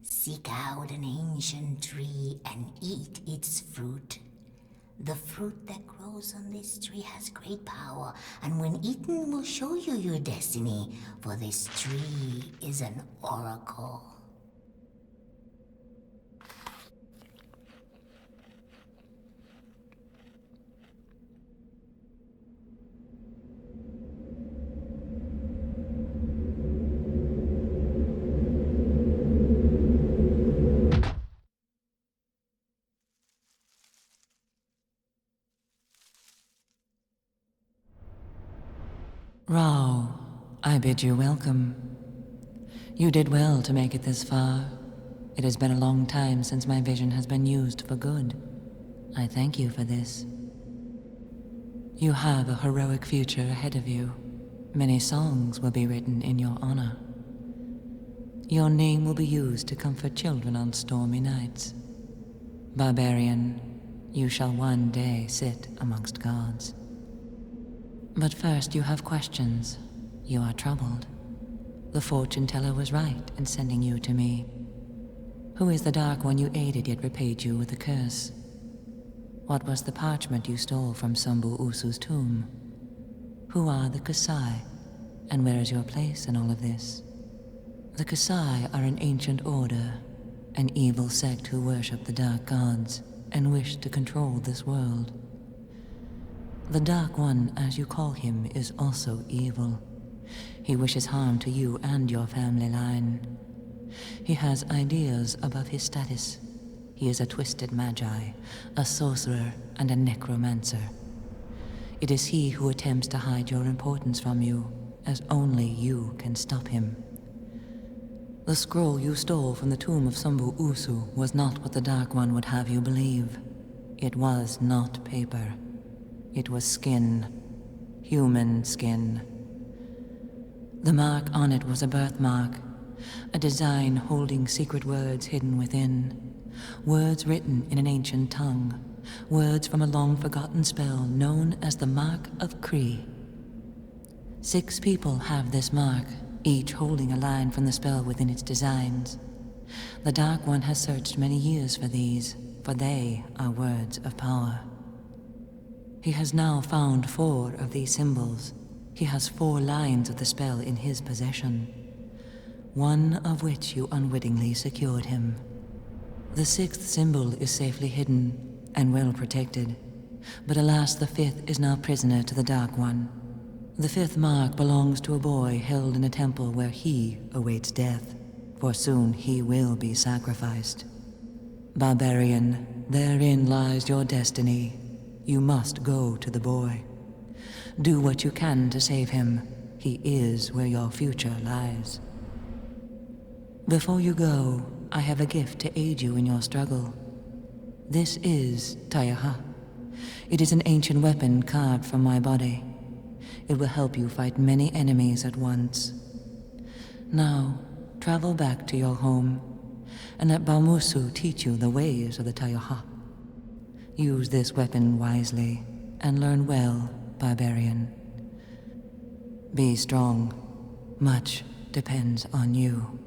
Seek out an ancient tree and eat its fruit. The fruit that grows on this tree has great power, and when eaten will show you your destiny, for this tree is an oracle. Rao, I bid you welcome. You did well to make it this far. It has been a long time since my vision has been used for good. I thank you for this. You have a heroic future ahead of you. Many songs will be written in your honor. Your name will be used to comfort children on stormy nights. Barbarian, you shall one day sit amongst gods. But first you have questions. You are troubled. The fortune teller was right in sending you to me. Who is the Dark One you aided yet repaid you with a curse? What was the parchment you stole from Sambu Usu's tomb? Who are the Kusai, and where is your place in all of this? The Kusai are an ancient order, an evil sect who worship the Dark Gods and wish to control this world. The Dark One, as you call him, is also evil. He wishes harm to you and your family line. He has ideas above his status. He is a twisted magi, a sorcerer, and a necromancer. It is he who attempts to hide your importance from you, as only you can stop him. The scroll you stole from the tomb of Sambu Usu was not what the Dark One would have you believe. It was not paper. It was skin. Human skin. The mark on it was a birthmark, a design holding secret words hidden within. Words written in an ancient tongue. Words from a long-forgotten spell known as the Mark of Kri. 6 people have this mark, each holding a line from the spell within its designs. The Dark One has searched many years for these, for they are words of power. He has now found 4 of these symbols. He has 4 lines of the spell in his possession, one of which you unwittingly secured him. The 6th symbol is safely hidden and well protected, but alas, the 5th is now prisoner to the Dark One. The 5th mark belongs to a boy held in a temple where he awaits death, for soon he will be sacrificed. Barbarian, therein lies your destiny. You must go to the boy. Do what you can to save him. He is where your future lies. Before you go, I have a gift to aid you in your struggle. This is Tayaha. It is an ancient weapon carved from my body. It will help you fight many enemies at once. Now, travel back to your home, and let Baumusu teach you the ways of the Tayaha. Use this weapon wisely, and learn well, Barbarian. Be strong. Much depends on you.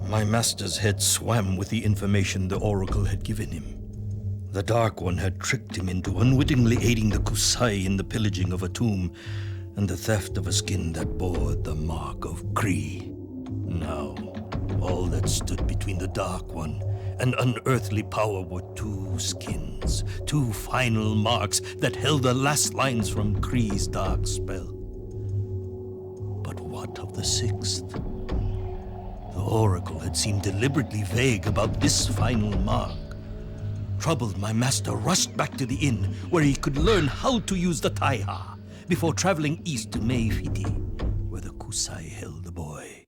My master's head swam with the information the Oracle had given him. The Dark One had tricked him into unwittingly aiding the Kusai in the pillaging of a tomb and the theft of a skin that bore the mark of Kri. Now, all that stood between the Dark One and unearthly power were 2 skins, 2 final marks that held the last lines from Kri's dark spell. But what of the 6th? The Oracle had seemed deliberately vague about this final mark. Troubled, my master rushed back to the inn where he could learn how to use the Taiha before traveling east to Meifiti, where the Kusai held the boy.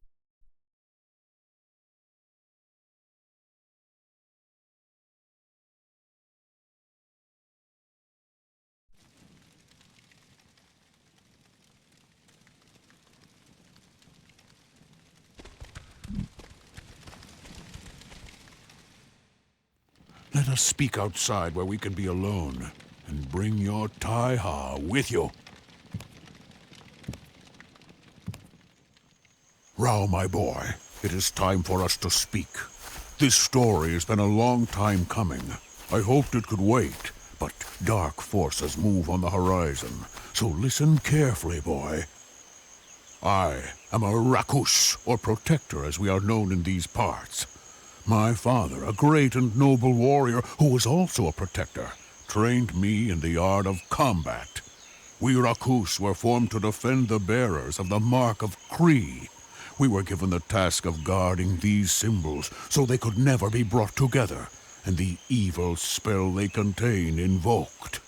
Let us speak outside where we can be alone, and bring your Taiha with you. Rao, my boy, it is time for us to speak. This story has been a long time coming. I hoped it could wait, but dark forces move on the horizon, so listen carefully, boy. I am a Rakus, or protector as we are known in these parts. My father, a great and noble warrior who was also a protector, trained me in the art of combat. We Rakus were formed to defend the bearers of the Mark of Kri. We were given the task of guarding these symbols so they could never be brought together, and the evil spell they contain invoked.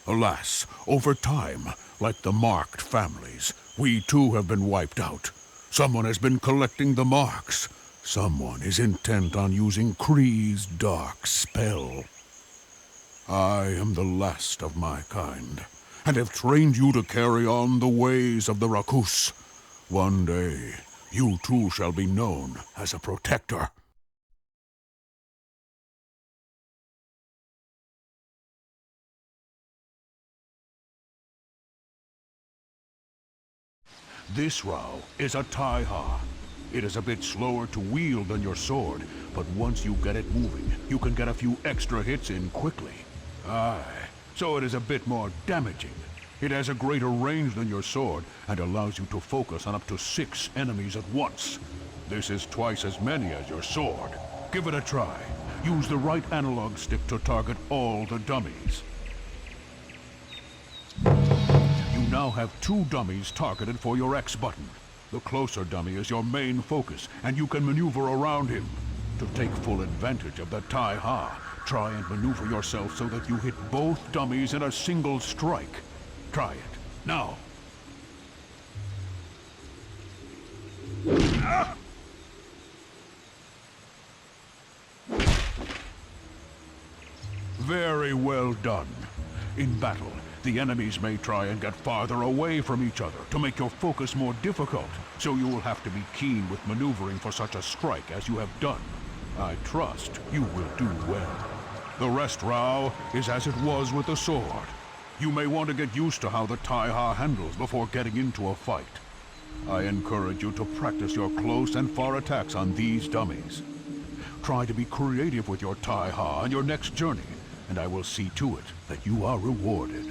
Alas, over time, like the marked families, we too have been wiped out. Someone has been collecting the marks. Someone is intent on using Kri's dark spell. I am the last of my kind, and have trained you to carry on the ways of the Rakus. One day, you too shall be known as a protector. This Rao is a Taiha. It is a bit slower to wield than your sword, but once you get it moving, you can get a few extra hits in quickly. Aye, so it is a bit more damaging. It has a greater range than your sword, and allows you to focus on up to 6 enemies at once. This is twice as many as your sword. Give it a try. Use the right analog stick to target all the dummies. You now have 2 dummies targeted for your X button. The closer dummy is your main focus, and you can maneuver around him. To take full advantage of the Taiha, try and maneuver yourself so that you hit both dummies in a single strike. Try it, now. Very well done. In battle, the enemies may try and get farther away from each other to make your focus more difficult, so you will have to be keen with maneuvering for such a strike as you have done. I trust you will do well. The rest, Rao, is as it was with the sword. You may want to get used to how the Taiha handles before getting into a fight. I encourage you to practice your close and far attacks on these dummies. Try to be creative with your Taiha on your next journey, and I will see to it that you are rewarded.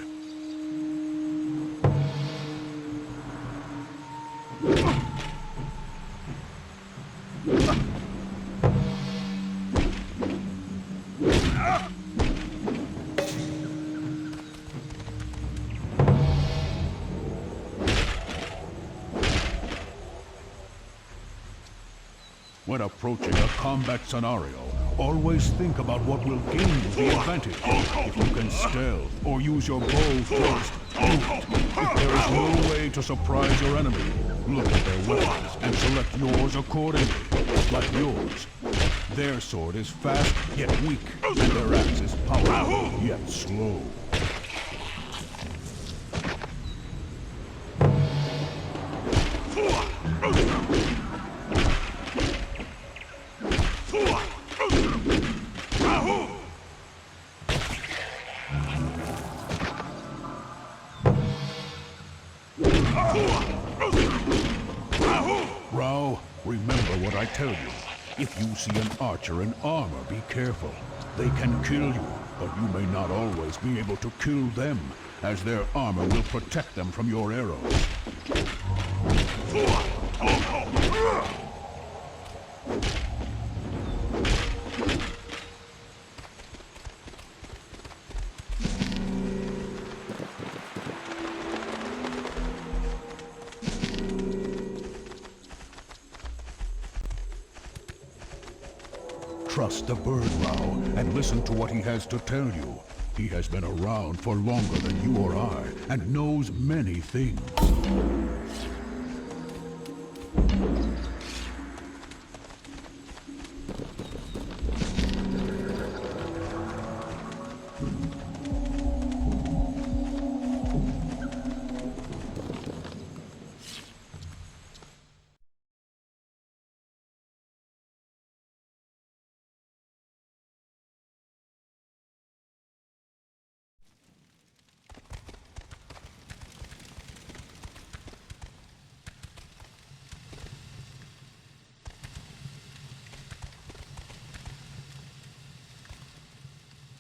When approaching a combat scenario, always think about what will gain you the advantage. If you can stealth or use your bow first, do it. If there is no way to surprise your enemy, look at their weapons and select yours accordingly. Like yours. Their sword is fast yet weak, and their axe is powerful yet slow. Rao, remember what I tell you. If you see an archer in armor, be careful. They can kill you, but you may not always be able to kill them, as their armor will protect them from your arrows. Trust the bird, Rao, and listen to what he has to tell you. He has been around for longer than you or I, and knows many things.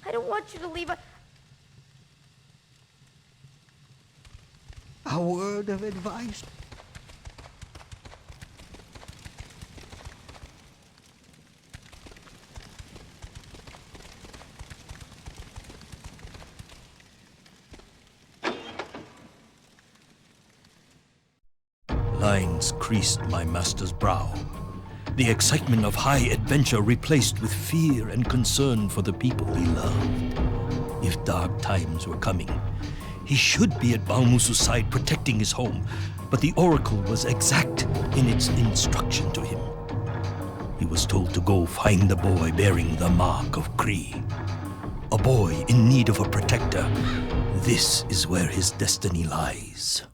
I don't want you to leave A word of advice? Lines creased my master's brow. The excitement of high adventure replaced with fear and concern for the people he loved. If dark times were coming, he should be at Baumusu's side protecting his home. but the oracle was exact in its instruction to him. He was told to go find the boy bearing the mark of Kri. A boy in need of a protector. This is where his destiny lies.